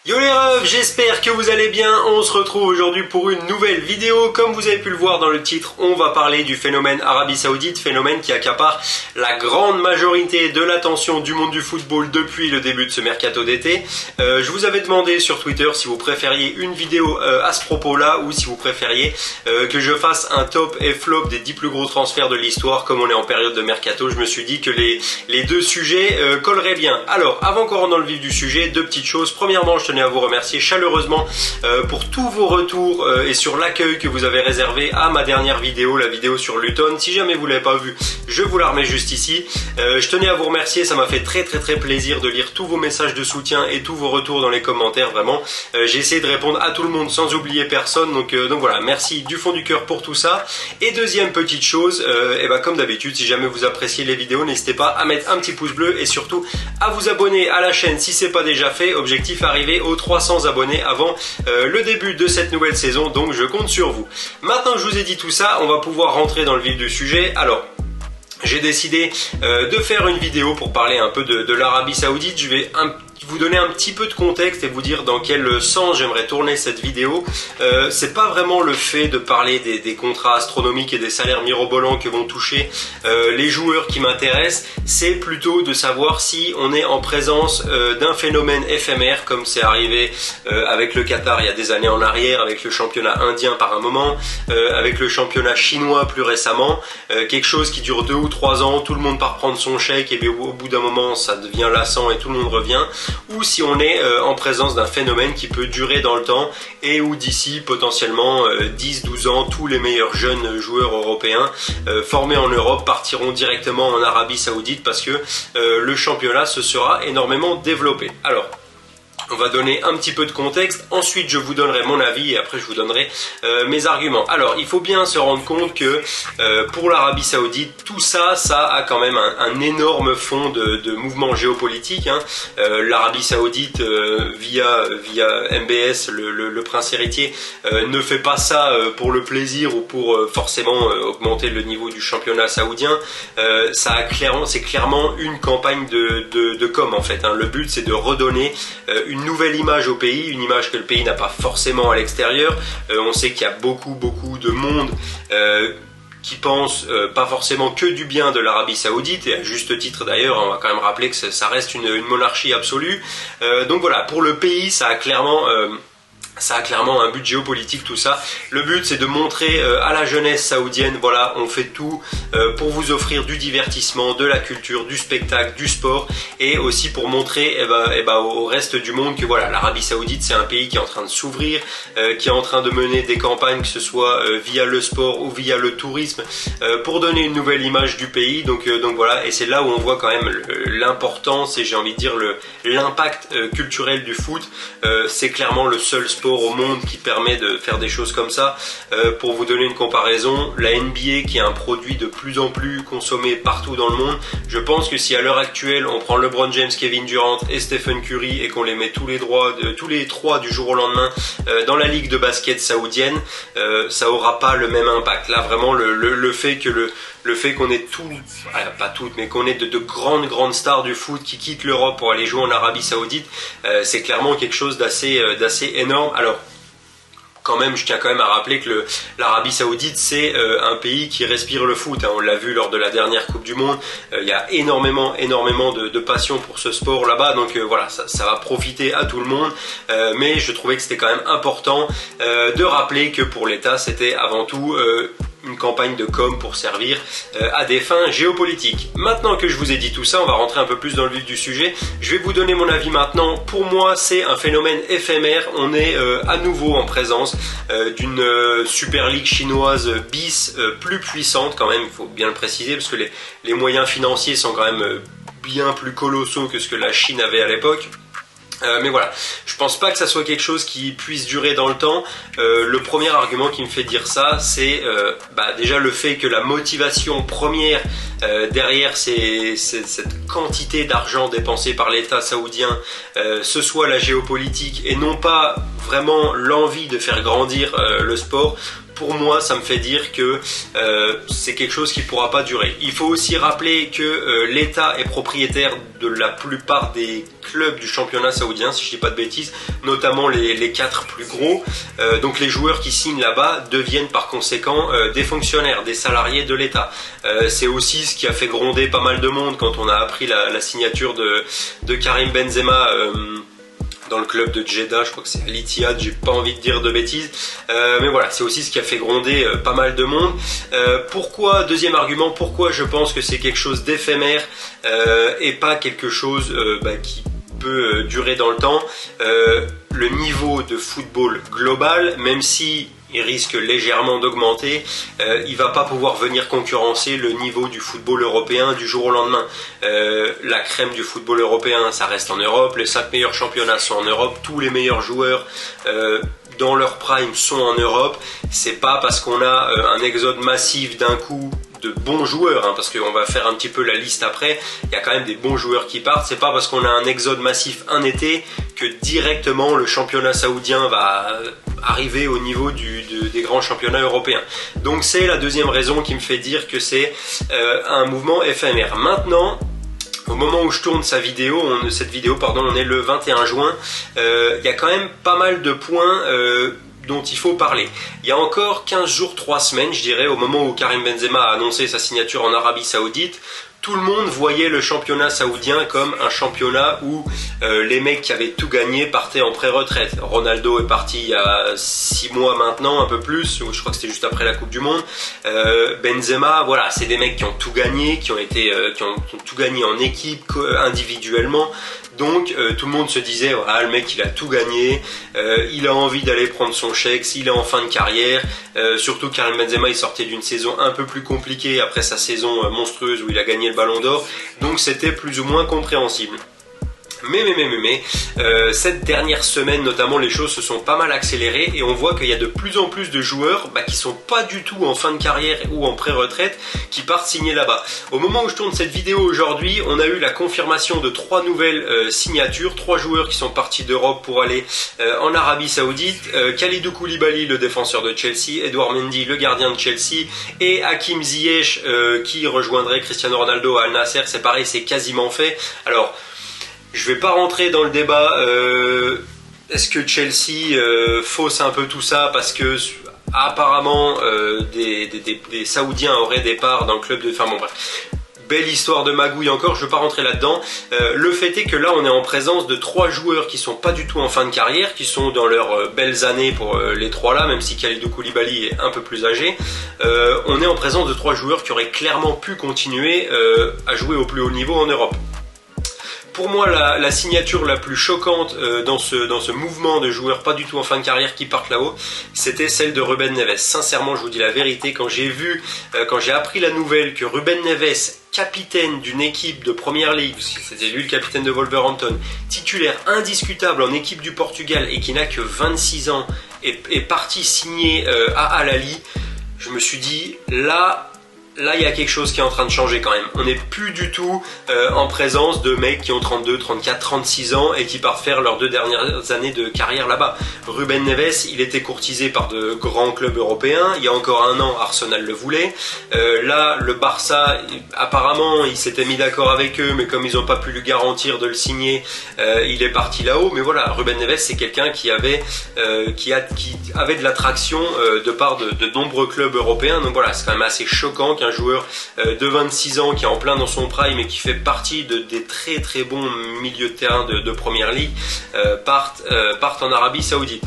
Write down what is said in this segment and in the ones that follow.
Yo les refs, j'espère que vous allez bien. On se retrouve aujourd'hui pour une nouvelle vidéo. Comme vous avez pu le voir dans le titre, on va parler du phénomène Arabie Saoudite, phénomène qui accapare la grande majorité de l'attention du monde du football depuis le début de ce mercato d'été. Je vous avais demandé sur Twitter si vous préfériez une vidéo à ce propos-là ou si vous préfériez que je fasse un top et flop des 10 plus gros transferts de l'histoire. Comme on est en période de mercato, je me suis dit que les deux sujets colleraient bien. Alors, avant qu'on rentre dans le vif du sujet, deux petites choses. Premièrement, je tenais à vous remercier chaleureusement pour tous vos retours et sur l'accueil que vous avez réservé à ma dernière vidéo, la vidéo sur Luton. Si jamais vous ne l'avez pas vue, je vous la remets juste ici. Je tenais à vous remercier, ça m'a fait très plaisir de lire tous vos messages de soutien et tous vos retours dans les commentaires, vraiment. J'ai essayé de répondre à tout le monde sans oublier personne, donc voilà, merci du fond du cœur pour tout ça. Et deuxième petite chose, comme d'habitude, si jamais vous appréciez les vidéos, n'hésitez pas à mettre un petit pouce bleu et surtout à vous abonner à la chaîne si c'est pas déjà fait. Objectif arrivé aux 300 abonnés avant le début de cette nouvelle saison, donc je compte sur vous. Maintenant que je vous ai dit tout ça, on va pouvoir rentrer dans le vif du sujet. Alors, j'ai décidé de faire une vidéo pour parler un peu de l'Arabie Saoudite. Je vais vous donner un petit peu de contexte et vous dire dans quel sens j'aimerais tourner cette vidéo. C'est pas vraiment le fait de parler des contrats astronomiques et des salaires mirobolants que vont toucher les joueurs qui m'intéressent, c'est plutôt de savoir si on est en présence d'un phénomène éphémère comme c'est arrivé avec le Qatar il y a des années en arrière, avec le championnat indien par un moment, avec le championnat chinois plus récemment, quelque chose qui dure 2 ou 3 ans, tout le monde part prendre son chèque et bien au bout d'un moment ça devient lassant et tout le monde revient, ou si on est en présence d'un phénomène qui peut durer dans le temps et où d'ici potentiellement 10-12 ans, tous les meilleurs jeunes joueurs européens formés en Europe partiront directement en Arabie Saoudite parce que le championnat se sera énormément développé. Alors, on va donner un petit peu de contexte, ensuite je vous donnerai mon avis et après je vous donnerai mes arguments. Alors il faut bien se rendre compte que pour l'Arabie Saoudite, tout ça, ça a quand même un énorme fond de mouvement géopolitique. Hein. L'Arabie Saoudite via MBS, le prince héritier, ne fait pas ça pour le plaisir ou pour forcément augmenter le niveau du championnat saoudien. C'est clairement une campagne de com en fait. Hein. Le but c'est de redonner une nouvelle image au pays, une image que le pays n'a pas forcément à l'extérieur. On sait qu'il y a beaucoup de monde qui pense pas forcément que du bien de l'Arabie Saoudite, et à juste titre d'ailleurs, on va quand même rappeler que ça reste une monarchie absolue. Donc voilà, pour le pays, ça a clairement un but géopolitique tout ça. Le but c'est de montrer à la jeunesse saoudienne, voilà, on fait tout pour vous offrir du divertissement, de la culture, du spectacle, du sport, et aussi pour montrer au reste du monde que voilà, l'Arabie Saoudite c'est un pays qui est en train de s'ouvrir, qui est en train de mener des campagnes, que ce soit via le sport ou via le tourisme, pour donner une nouvelle image du pays. Donc voilà, et c'est là où on voit quand même l'importance et j'ai envie de dire l'impact culturel du foot. C'est clairement le seul sport au monde qui permet de faire des choses comme ça. Pour vous donner une comparaison, la NBA qui est un produit de plus en plus consommé partout dans le monde, je pense que si à l'heure actuelle on prend LeBron James, Kevin Durant et Stephen Curry et qu'on les met tous les trois du jour au lendemain dans la ligue de basket saoudienne, ça aura pas le même impact. Là vraiment le fait qu'on ait pas toutes, mais qu'on ait de grandes stars du foot qui quittent l'Europe pour aller jouer en Arabie Saoudite, c'est clairement quelque chose d'assez énorme. Alors, quand même, je tiens quand même à rappeler que l'Arabie Saoudite, c'est un pays qui respire le foot. Hein. On l'a vu lors de la dernière Coupe du Monde. Il y a énormément de passion pour ce sport là-bas. Donc voilà, ça va profiter à tout le monde. Mais je trouvais que c'était quand même important de rappeler que pour l'État, c'était avant tout une campagne de com pour servir à des fins géopolitiques. Maintenant que je vous ai dit tout ça, on va rentrer un peu plus dans le vif du sujet. Je vais vous donner mon avis maintenant. Pour moi, c'est un phénomène éphémère. On est à nouveau en présence d'une Super League chinoise bis plus puissante quand même, il faut bien le préciser, parce que les moyens financiers sont quand même bien plus colossaux que ce que la Chine avait à l'époque. Mais voilà, je pense pas que ça soit quelque chose qui puisse durer dans le temps. Le premier argument qui me fait dire ça, c'est déjà le fait que la motivation première derrière cette quantité d'argent dépensé par l'État saoudien, ce soit la géopolitique et non pas vraiment l'envie de faire grandir le sport. pour moi, ça me fait dire que c'est quelque chose qui ne pourra pas durer. Il faut aussi rappeler que l'État est propriétaire de la plupart des clubs du championnat saoudien, si je ne dis pas de bêtises, notamment les 4 plus gros. Donc les joueurs qui signent là-bas deviennent par conséquent des fonctionnaires, des salariés de l'État. C'est aussi ce qui a fait gronder pas mal de monde quand on a appris la signature de Karim Benzema dans le club de Jeddah, je crois que c'est Al Ittihad, j'ai pas envie de dire de bêtises, mais voilà, c'est aussi ce qui a fait gronder pas mal de monde. Pourquoi, deuxième argument, pourquoi je pense que c'est quelque chose d'éphémère et pas quelque chose qui peut durer dans le temps. Le niveau de football global, même si il risque légèrement d'augmenter, il va pas pouvoir venir concurrencer le niveau du football européen du jour au lendemain. La crème du football européen, ça reste en Europe, les 5 meilleurs championnats sont en Europe, tous les meilleurs joueurs dans leur prime sont en Europe. C'est pas parce qu'on a un exode massif d'un coup de bons joueurs, parce qu'on va faire un petit peu la liste après, il y a quand même des bons joueurs qui partent, c'est pas parce qu'on a un exode massif un été que directement le championnat saoudien va arriver au niveau des grands championnats européens. Donc c'est la deuxième raison qui me fait dire que c'est un mouvement éphémère. Maintenant, au moment où je tourne cette vidéo, on est le 21 juin, il y a quand même pas mal de points dont il faut parler. Il y a encore 15 jours, 3 semaines, je dirais, au moment où Karim Benzema a annoncé sa signature en Arabie Saoudite, tout le monde voyait le championnat saoudien comme un championnat où les mecs qui avaient tout gagné partaient en pré-retraite. Ronaldo est parti il y a 6 mois maintenant, un peu plus, je crois que c'était juste après la Coupe du Monde. Benzema, voilà, c'est des mecs qui ont tout gagné, qui ont tout gagné en équipe, individuellement. Donc tout le monde se disait, voilà, le mec il a tout gagné, il a envie d'aller prendre son chèque, s'il est en fin de carrière, surtout Karim Benzema il sortait d'une saison un peu plus compliquée après sa saison monstrueuse où il a gagné le Ballon d'Or, donc c'était plus ou moins compréhensible. Mais cette dernière semaine notamment, les choses se sont pas mal accélérées et on voit qu'il y a de plus en plus de joueurs qui sont pas du tout en fin de carrière ou en pré-retraite qui partent signer là-bas. Au moment où je tourne cette vidéo aujourd'hui, on a eu la confirmation de 3 nouvelles signatures, 3 joueurs qui sont partis d'Europe pour aller en Arabie Saoudite, Kalidou Koulibaly, le défenseur de Chelsea, Edouard Mendy, le gardien de Chelsea, et Hakim Ziyech qui rejoindrait Cristiano Ronaldo à Al Nassr. C'est pareil, c'est quasiment fait. Alors, je vais pas rentrer dans le débat, est-ce que Chelsea fausse un peu tout ça parce que apparemment des Saoudiens auraient des parts dans le club de... Enfin bon bref, belle histoire de magouille encore, je ne veux pas rentrer là-dedans. Le fait est que là on est en présence de 3 joueurs qui sont pas du tout en fin de carrière, qui sont dans leurs belles années pour les 3 là, même si Kalidou Koulibaly est un peu plus âgé. On est en présence de 3 joueurs qui auraient clairement pu continuer à jouer au plus haut niveau en Europe. Pour moi, la signature la plus choquante dans ce mouvement de joueurs pas du tout en fin de carrière qui partent là-haut, c'était celle de Ruben Neves. Sincèrement, je vous dis la vérité, quand j'ai appris la nouvelle que Ruben Neves, capitaine d'une équipe de Première Ligue, c'était lui le capitaine de Wolverhampton, titulaire indiscutable en équipe du Portugal et qui n'a que 26 ans, est parti signer à Al Ahly, je me suis dit, là, il y a quelque chose qui est en train de changer quand même. On n'est plus du tout en présence de mecs qui ont 32, 34, 36 ans et qui partent faire leurs 2 dernières années de carrière là-bas. Ruben Neves, il était courtisé par de grands clubs européens. Il y a encore un an, Arsenal le voulait. Là, le Barça, apparemment, il s'était mis d'accord avec eux, mais comme ils n'ont pas pu lui garantir de le signer, il est parti là-haut. Mais voilà, Ruben Neves, c'est quelqu'un qui avait de l'attraction de part de nombreux clubs européens. Donc voilà, c'est quand même assez choquant qu'un joueur de 26 ans qui est en plein dans son prime et qui fait partie des très très bons milieux de terrain de Première Ligue parte en Arabie Saoudite.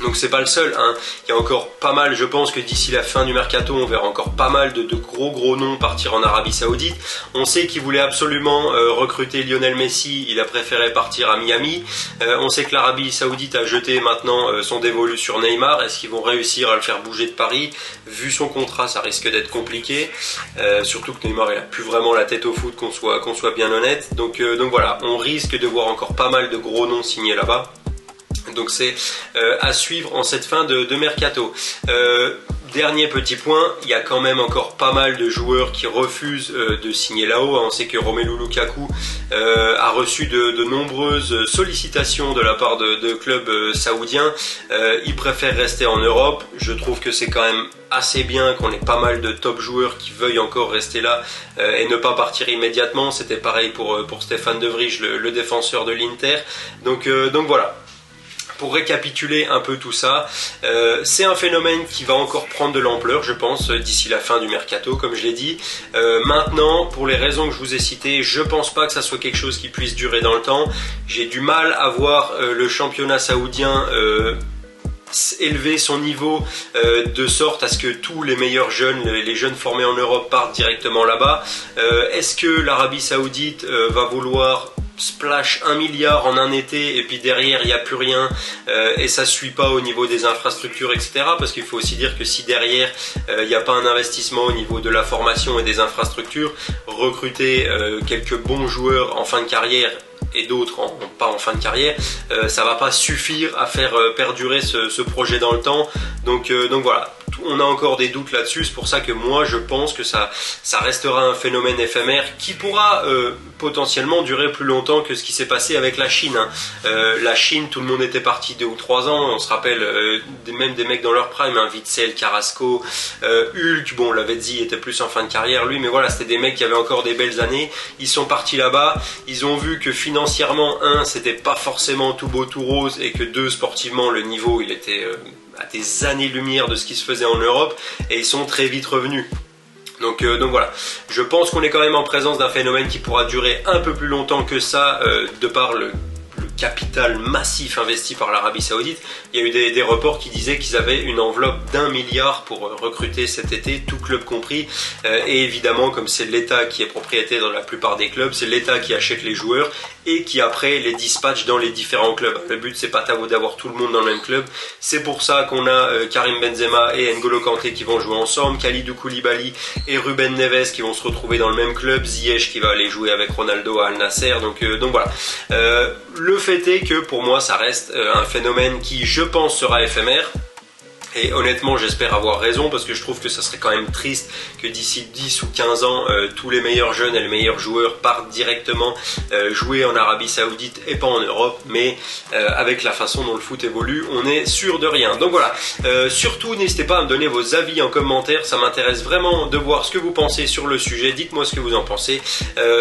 Donc c'est pas le seul, hein. Il y a encore pas mal, je pense que d'ici la fin du mercato, on verra encore pas mal de gros noms partir en Arabie Saoudite. On sait qu'il voulait absolument recruter Lionel Messi, il a préféré partir à Miami. On sait que l'Arabie Saoudite a jeté maintenant son dévolu sur Neymar. Est-ce qu'ils vont réussir à le faire bouger de Paris? Vu son contrat, ça risque d'être compliqué. Surtout que Neymar, il a plus vraiment la tête au foot, qu'on soit bien honnête. Donc voilà, on risque de voir encore pas mal de gros noms signés là-bas. Donc c'est à suivre en cette fin de mercato. Dernier petit point, il y a quand même encore pas mal de joueurs qui refusent de signer là-haut. On sait que Romelu Lukaku a reçu de nombreuses sollicitations de la part de clubs saoudiens. Il préfère rester en Europe. Je trouve que c'est quand même assez bien qu'on ait pas mal de top joueurs qui veuillent encore rester là et ne pas partir immédiatement. C'était pareil pour Stéphane De Vrij, le défenseur de l'Inter. Donc voilà. Pour récapituler un peu tout ça, c'est un phénomène qui va encore prendre de l'ampleur, je pense, d'ici la fin du mercato, comme je l'ai dit. Maintenant, pour les raisons que je vous ai citées, je pense pas que ça soit quelque chose qui puisse durer dans le temps. J'ai du mal à voir le championnat saoudien élever son niveau de sorte à ce que tous les meilleurs jeunes, les jeunes formés en Europe partent directement là-bas. Est-ce que l'Arabie Saoudite va vouloir splash 1 milliard en un été et puis derrière il n'y a plus rien et ça suit pas au niveau des infrastructures, etc. Parce qu'il faut aussi dire que si derrière il n'y a pas un investissement au niveau de la formation et des infrastructures, recruter quelques bons joueurs en fin de carrière et d'autres pas en fin de carrière, ça va pas suffire à faire perdurer ce projet dans le temps. Donc voilà, on a encore des doutes là-dessus. C'est pour ça que moi je pense que ça restera un phénomène éphémère qui pourra potentiellement durer plus longtemps que ce qui s'est passé avec la Chine. La Chine, tout le monde était parti 2 ou 3 ans. On se rappelle même des mecs dans leur prime, Witsel, Carrasco, Hulk. Bon, Lavezzi était plus en fin de carrière lui, mais voilà, c'était des mecs qui avaient encore des belles années. Ils sont partis là-bas. Ils ont vu que financièrement, c'était pas forcément tout beau tout rose, et que sportivement, le niveau il était à des années-lumière de ce qui se faisait en Europe, et ils sont très vite revenus. Donc voilà, je pense qu'on est quand même en présence d'un phénomène qui pourra durer un peu plus longtemps que ça, de par le capital massif investi par l'Arabie Saoudite. Il y a eu des reports qui disaient qu'ils avaient une enveloppe d'1 milliard pour recruter cet été, tout club compris. Et évidemment, comme c'est l'État qui est propriétaire dans la plupart des clubs, c'est l'État qui achète les joueurs et qui après les dispatche dans les différents clubs. Le but, c'est pas d'avoir tout le monde dans le même club. C'est pour ça qu'on a Karim Benzema et N'Golo Kanté qui vont jouer ensemble, Kalidou Koulibaly et Ruben Neves qui vont se retrouver dans le même club, Ziyech qui va aller jouer avec Ronaldo à Al Nasser. Donc voilà. Le fait est que pour moi ça reste un phénomène qui, je pense, sera éphémère. Et honnêtement, j'espère avoir raison, parce que je trouve que ça serait quand même triste que d'ici 10 ou 15 ans, tous les meilleurs jeunes et les meilleurs joueurs partent directement jouer en Arabie Saoudite et pas en Europe. Mais avec la façon dont le foot évolue, on est sûr de rien. Donc voilà, surtout n'hésitez pas à me donner vos avis en commentaire, ça m'intéresse vraiment de voir ce que vous pensez sur le sujet. Dites-moi ce que vous en pensez.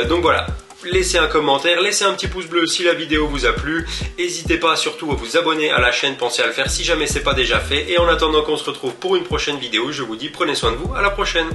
Donc voilà. Laissez un commentaire, laissez un petit pouce bleu si la vidéo vous a plu. N'hésitez pas surtout à vous abonner à la chaîne, pensez à le faire si jamais c'est pas déjà fait. Et en attendant qu'on se retrouve pour une prochaine vidéo, je vous dis prenez soin de vous, à la prochaine.